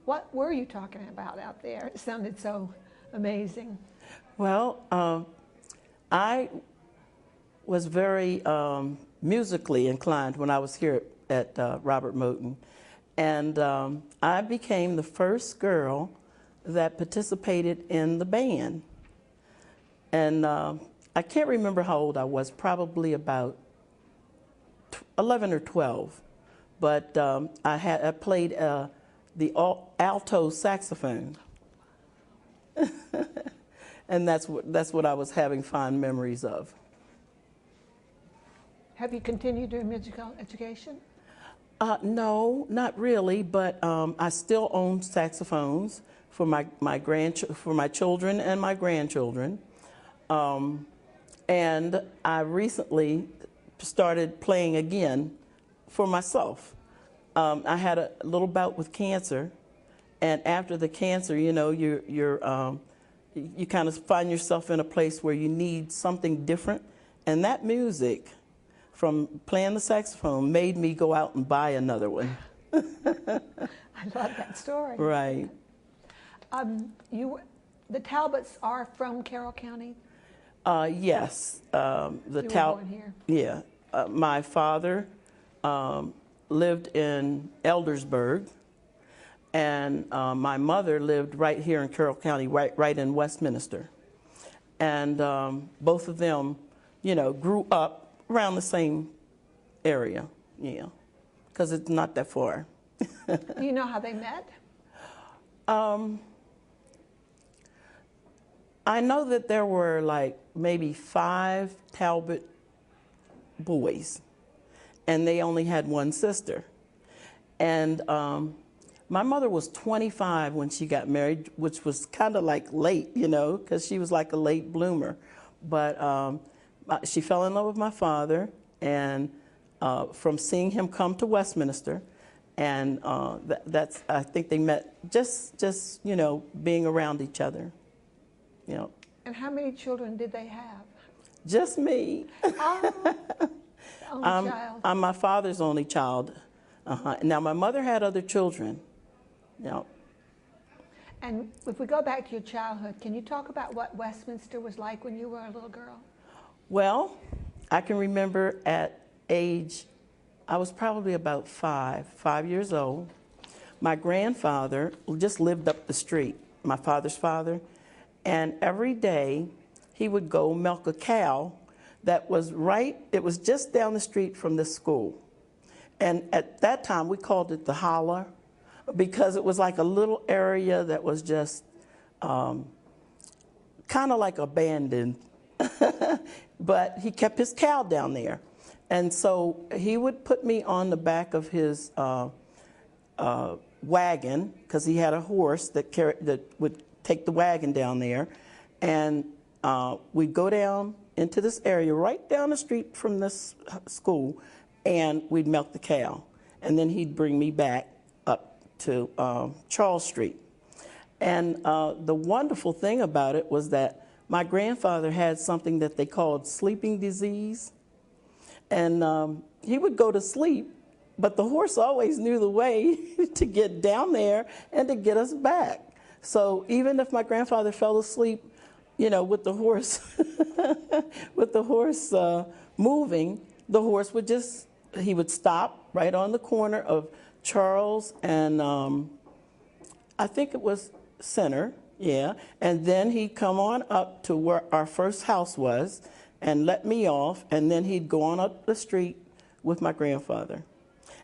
What were you talking about out there? It sounded so amazing. Well, I was very musically inclined when I was here at Robert Moton. And I became the first girl that participated in the band. And I can't remember how old I was, probably about 11 or 12. But I played the alto saxophone. And that's what I was having fond memories of. Have you continued your musical education? No, not really, but I still own saxophones for my children and my grandchildren. And I recently started playing again for myself. I had a little bout with cancer, and after the cancer, you know, you kind of find yourself in a place where you need something different, and that music from playing the saxophone made me go out and buy another one. I love that story. Right. The Talbots are from Carroll County? Yes. You were born here? Yeah. My father lived in Eldersburg, and my mother lived right here in Carroll County, right in Westminster. And both of them, you know, grew up around the same area, yeah, because it's not that far. Do you know how they met? I know that there were like maybe 5 Talbot boys, and they only had one sister. And my mother was 25 when she got married, which was kind of like late, you know, because she was like a late bloomer. But she fell in love with my father, and from seeing him come to Westminster, and that's, I think they met just you know, being around each other, you know. And how many children did they have? Just me. Oh, the only child. I'm my father's only child. Now my mother had other children, you know. And if we go back to your childhood, can you talk about what Westminster was like when you were a little girl? Well, I can remember at age, I was probably about 5 years old. My grandfather just lived up the street, my father's father, and every day he would go milk a cow that was it was just down the street from the school. And at that time we called it the holler, because it was like a little area that was just kind of like abandoned. But he kept his cow down there. And so he would put me on the back of his wagon, because he had a horse that would take the wagon down there. And we'd go down into this area right down the street from this school, and we'd milk the cow. And then he'd bring me back up to Charles Street. And the wonderful thing about it was that my grandfather had something that they called sleeping disease. And he would go to sleep, but the horse always knew the way to get down there and to get us back. So even if my grandfather fell asleep, you know, with the horse, moving, the horse would he would stop right on the corner of Charles and I think it was Center, yeah. And then he'd come on up to where our first house was and let me off, and then he'd go on up the street with my grandfather.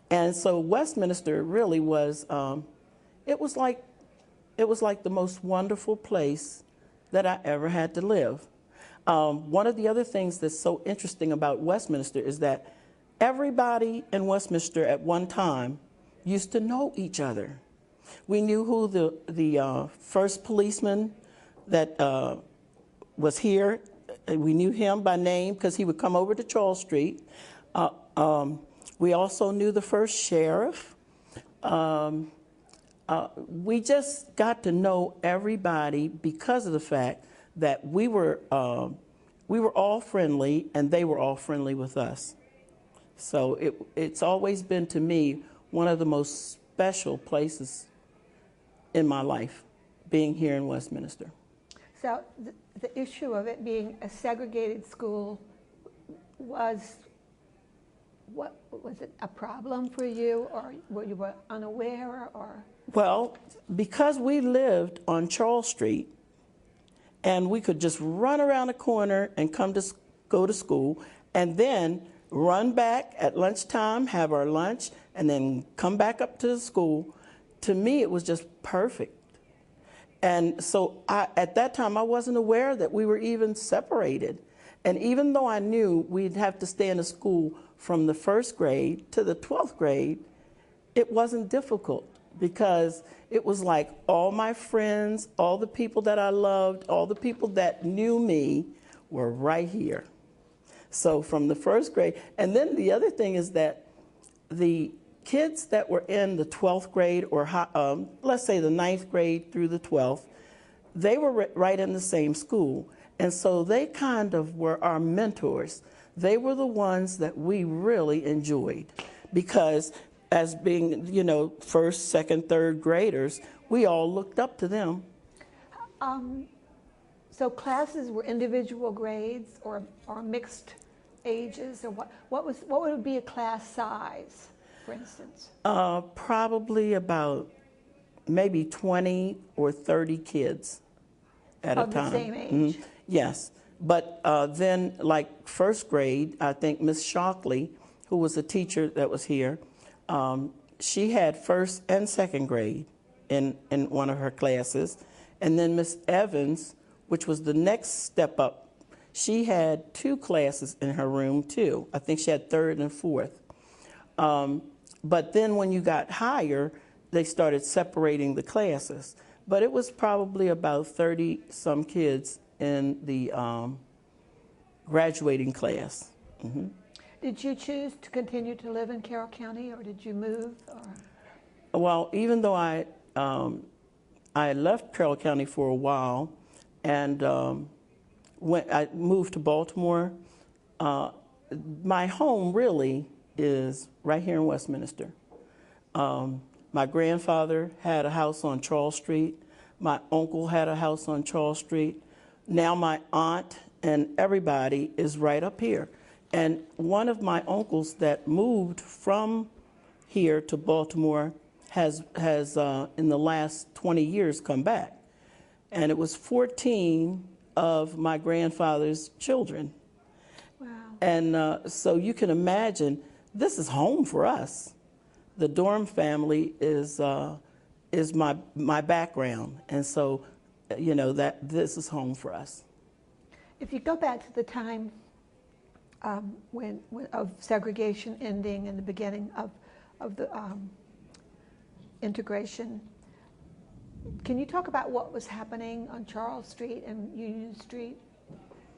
And so Westminster really was, it was like the most wonderful place that I ever had to live. One of the other things that's so interesting about Westminster is that everybody in Westminster at one time used to know each other. We knew who the first policeman that was here. We knew him by name because he would come over to Charles Street. We also knew the first sheriff. We just got to know everybody because of the fact that we were all friendly and they were all friendly with us. So it's always been, to me, one of the most special places in my life, being here in Westminster. So the issue of it being a segregated school was, what was it, a problem for you, or were you unaware, or? Well, because we lived on Charles Street, and we could just run around the corner and go to school, and then run back at lunchtime, have our lunch, and then come back up to the school. To me, it was just perfect. And so at that time, I wasn't aware that we were even separated. And even though I knew we'd have to stay in the school from the 1st grade to the 12th grade, it wasn't difficult, because it was like all my friends, all the people that I loved, all the people that knew me were right here. So from the 1st grade, and then the other thing is that the kids that were in the 12th grade, or let's say the 9th grade through the 12th, they were right in the same school. And so they kind of were our mentors. They were the ones that we really enjoyed, because as being, 1st, 2nd, 3rd graders, we all looked up to them. So classes were individual grades or mixed ages, or what would be a class size, for instance? Probably about maybe 20 or 30 kids at a time. Of the same age? Mm-hmm. Yes. But then, like 1st grade, I think Miss Shockley, who was a teacher that was here, she had 1st and 2nd grade in one of her classes. And then Miss Evans, which was the next step up, she had 2 classes in her room too. I think she had 3rd and 4th. But then when you got higher, they started separating the classes. But it was probably about 30 some kids in the graduating class. Mm-hmm. Did you choose to continue to live in Carroll County, or did you move? Or? Well, even though I left Carroll County for a while, and when I moved to Baltimore, my home really is right here in Westminster. My grandfather had a house on Charles Street. My uncle had a house on Charles Street. Now my aunt and everybody is right up here. And one of my uncles that moved from here to Baltimore has in the last 20 years come back. And it was 14 of my grandfather's children. Wow. And so you can imagine, this is home for us. The Dorm family is my background, and so that this is home for us. If you go back to the time when of segregation ending and the beginning of the integration, can you talk about what was happening on Charles Street and Union Street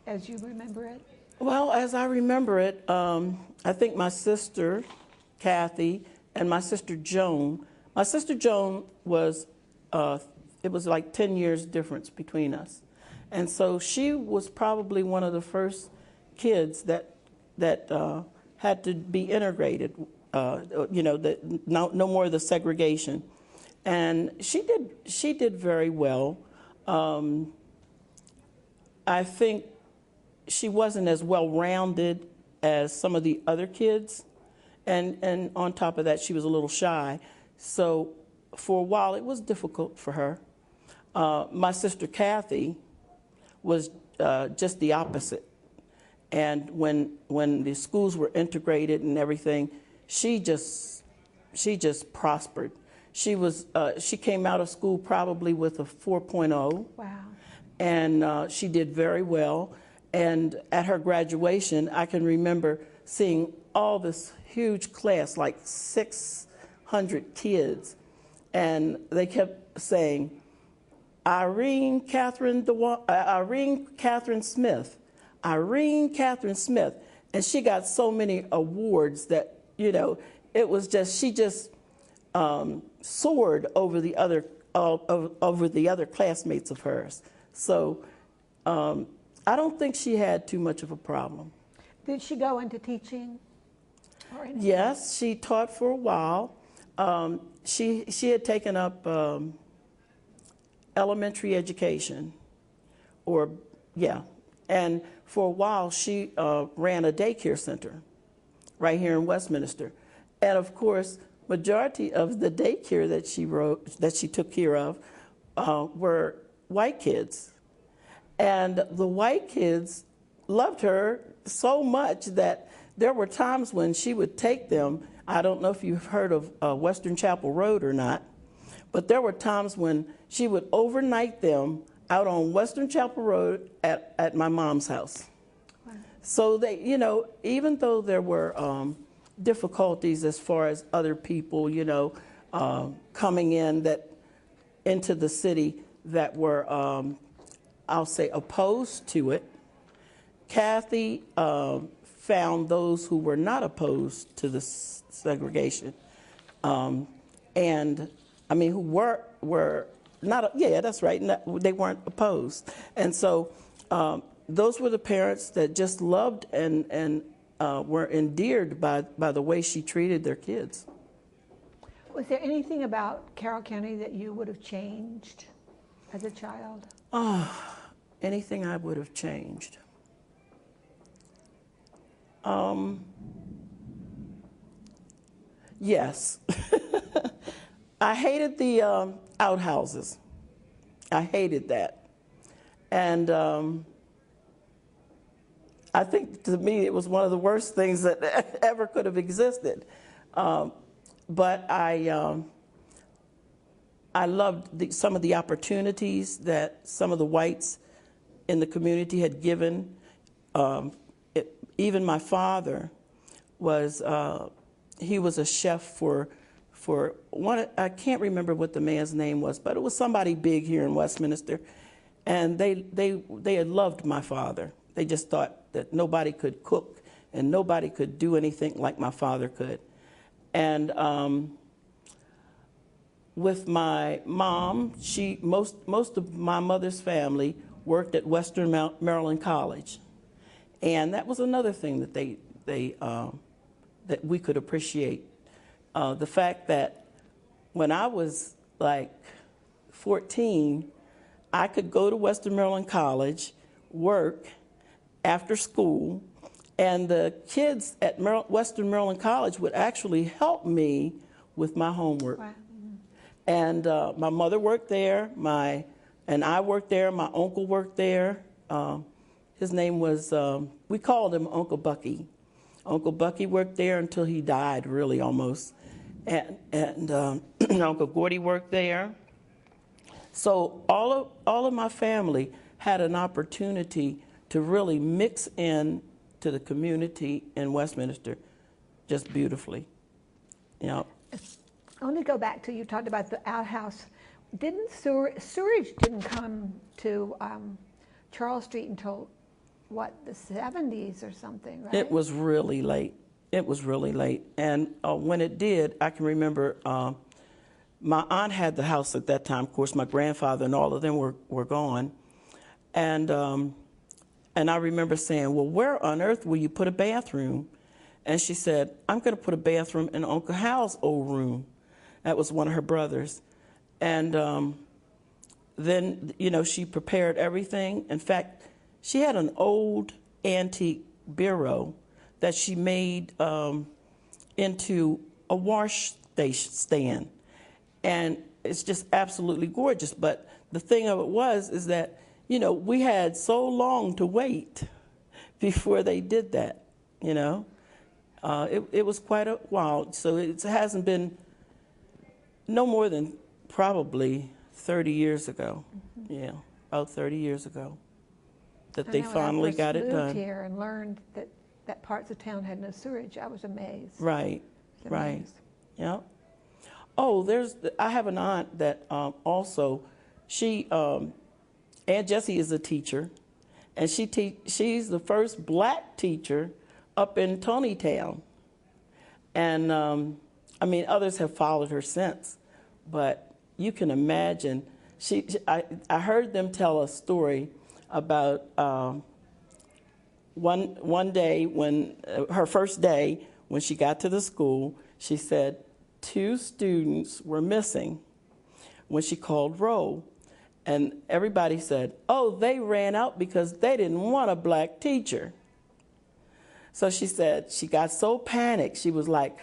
as you remember it? Well, as I remember it, I think my sister Kathy and my sister Joan. My sister Joan was, it was like 10 years difference between us. And so she was probably one of the first kids that had to be integrated, no more of the segregation. And she did very well. I think she wasn't as well-rounded as some of the other kids. And on top of that, she was a little shy. So for a while, it was difficult for her. My sister Kathy was just the opposite. And when the schools were integrated and everything, she just prospered. She came out of school probably with a 4.0. Wow. And she did very well. And at her graduation, I can remember seeing all this huge class, like 600 kids. And they kept saying, Irene Catherine Smith, Irene Catherine Smith. And she got so many awards that, it was just, she just soared over the other classmates of hers. So I don't think she had too much of a problem. Did she go into teaching? Yes, she taught for a while. She had taken up elementary education, or, yeah. And for a while, she ran a daycare center right here in Westminster. And of course, majority of the daycare that she took care of were white kids. And the white kids loved her so much that there were times when she would take them. I don't know if you've heard of Western Chapel Road or not, but there were times when she would overnight them out on Western Chapel Road at my mom's house. Wow. So they, you know, even though there were difficulties as far as other people, you know, coming into the city that were, I'll say, opposed to it, Kathy found those who were not opposed to the segregation, and I mean, who were not, yeah, that's right, they weren't opposed. And so those were the parents that just loved and were endeared by the way she treated their kids. Was there anything about Carroll County that you would have changed as a child? Anything I would have changed? Yes. I hated the outhouses. I hated that. And I think to me it was one of the worst things that ever could have existed. But I loved some of the opportunities that some of the whites in the community had given. Even my father was, he was a chef for one, I can't remember what the man's name was, but it was somebody big here in Westminster. And they had loved my father. They just thought that nobody could cook and nobody could do anything like my father could. And with my mom, most of my mother's family worked at Western Maryland College. And that was another thing that that we could appreciate. The fact that when I was like 14, I could go to Western Maryland College, work after school, and the kids at Western Maryland College would actually help me with my homework. Wow. And my mother worked there, and I worked there, my uncle worked there. His name was, we called him Uncle Bucky. Uncle Bucky worked there until he died, really, almost. And Uncle Gordy worked there. So all of my family had an opportunity to really mix in to the community in Westminster just beautifully. You know. I want to go back to, you talked about the outhouse. Sewerage didn't come to Charles Street until, what, the 70s or something, right? It was really late. It was really late. And when it did, I can remember my aunt had the house at that time. Of course, my grandfather and all of them were gone. And I remember saying, well, where on earth will you put a bathroom? And she said, I'm going to put a bathroom in Uncle Hal's old room. That was one of her brothers. And then, you know, she prepared everything. In fact, she had an old antique bureau that she made into a wash stand. And it's just absolutely gorgeous. But the thing of it is that, you know, we had so long to wait before they did that, you know. It was quite a while. So it hasn't been no more than probably 30 years ago. Mm-hmm. Yeah, about 30 years ago that they finally got it done. I moved here and learned that parts of town had no sewage. I was amazed. Right, right. Yeah. Oh, I have an aunt that also, she, Aunt Jessie is a teacher, and she's the first black teacher up in Tonytown. And I mean, others have followed her since, but you can imagine, I heard them tell a story about one day when, her first day when she got to the school, she said 2 students were missing when she called roll. And everybody said, oh, they ran out because they didn't want a black teacher. So she said she got so panicked. She was like,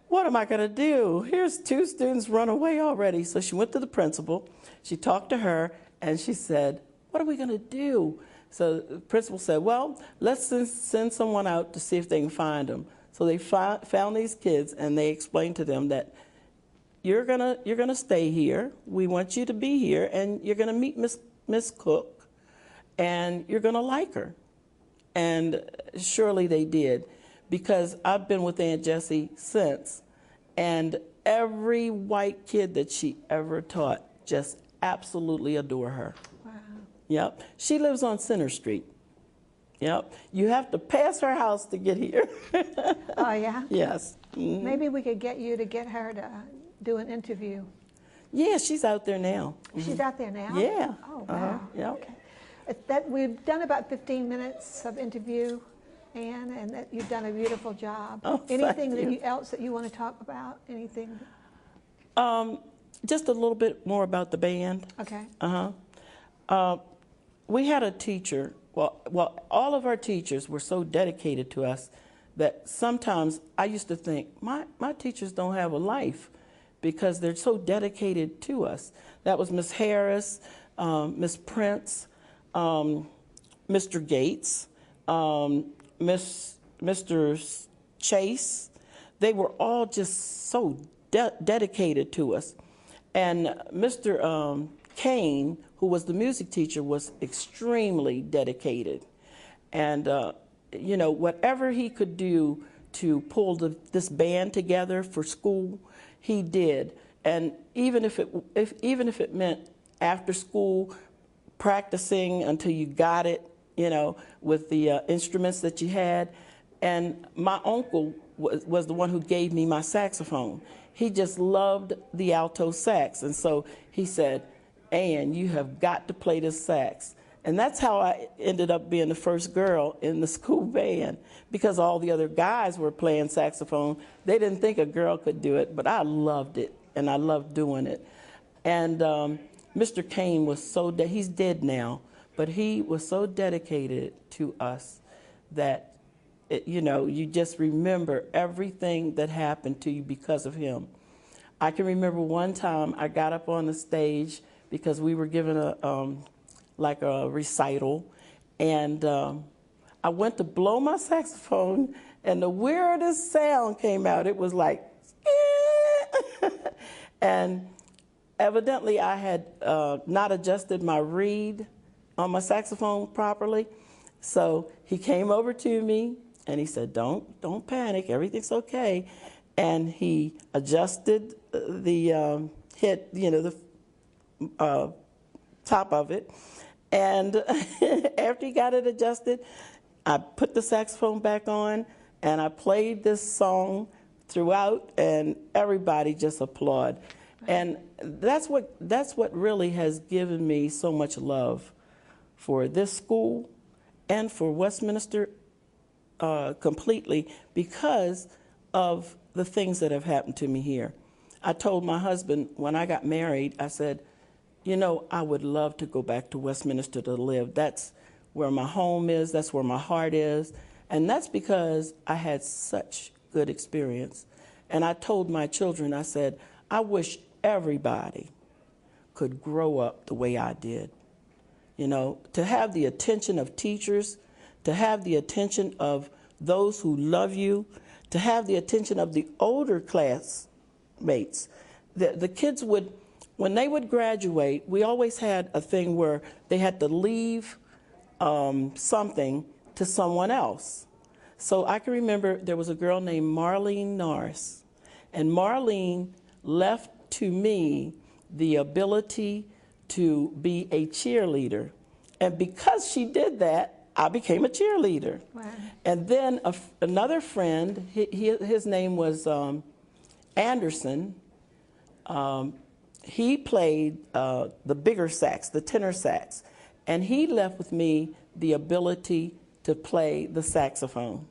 what am I going to do? Here's 2 students run away already. So she went to the principal. She talked to her, and she said, what are we going to do? So the principal said, well, let's send someone out to see if they can find them. So they found these kids, and they explained to them that you're gonna stay here. We want you to be here, and you're gonna meet Miss Cook, and you're gonna like her. And surely they did, because I've been with Aunt Jessie since, and every white kid that she ever taught just absolutely adore her. Wow. Yep. She lives on Center Street. Yep. You have to pass her house to get here. Oh, yeah? Yes. Mm-hmm. Maybe we could get you to get her to do an interview. Yeah, she's out there now. She's out there now? Yeah. Oh, wow. Yep. Okay. We've done about 15 minutes of interview, Anne, and that you've done a beautiful job. Oh, Anything else that you want to talk about? Anything? Just a little bit more about the band. Okay. We had a teacher. Well, all of our teachers were so dedicated to us that sometimes I used to think, my teachers don't have a life because they're so dedicated to us. That was Miss Harris, Miss Prince, Mr. Gates, Mr. Chase. They were all just so dedicated to us. And Mr. Kane, who was the music teacher, was extremely dedicated. And, you know, whatever he could do to pull this band together for school, he did. And even if it meant after school practicing until you got it, you know, with the instruments that you had. And my uncle was the one who gave me my saxophone. He just loved the alto sax. And so he said, Ann, you have got to play this sax. And that's how I ended up being the first girl in the school band, because all the other guys were playing saxophone. They didn't think a girl could do it, but I loved it, and I loved doing it. And Mr. Kane was he's dead now, but he was so dedicated to us that, you know, you just remember everything that happened to you because of him. I can remember one time I got up on the stage because we were given like a recital, and I went to blow my saxophone, and the weirdest sound came out. It was like, and evidently I had not adjusted my reed on my saxophone properly. So he came over to me and he said, don't panic, everything's okay. And he adjusted the hit, you know, the top of it. And after he got it adjusted, I put the saxophone back on and I played this song throughout, and everybody just applauded. And that's what really has given me so much love for this school and for Westminster completely, because of the things that have happened to me here. I told my husband when I got married, I said, you know, I would love to go back to Westminster to live. That's where my home is, that's where my heart is, and that's because I had such good experience. And I told my children, I said, I wish everybody could grow up the way I did. You know, to have the attention of teachers, to have the attention of those who love you, to have the attention of the older classmates. The kids would, when they would graduate, we always had a thing where they had to leave something to someone else. So I can remember there was a girl named Marlene Norris, and Marlene left to me the ability to be a cheerleader. And because she did that, I became a cheerleader. Wow. And then another friend, his name was Anderson. He played the bigger sax, the tenor sax, and he left with me the ability to play the saxophone.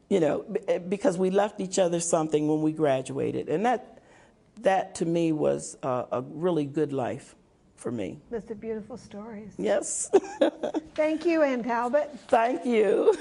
You know, because we left each other something when we graduated, and that to me was a really good life for me. Those are beautiful stories. Yes. Thank you, Ann Talbot. Thank you.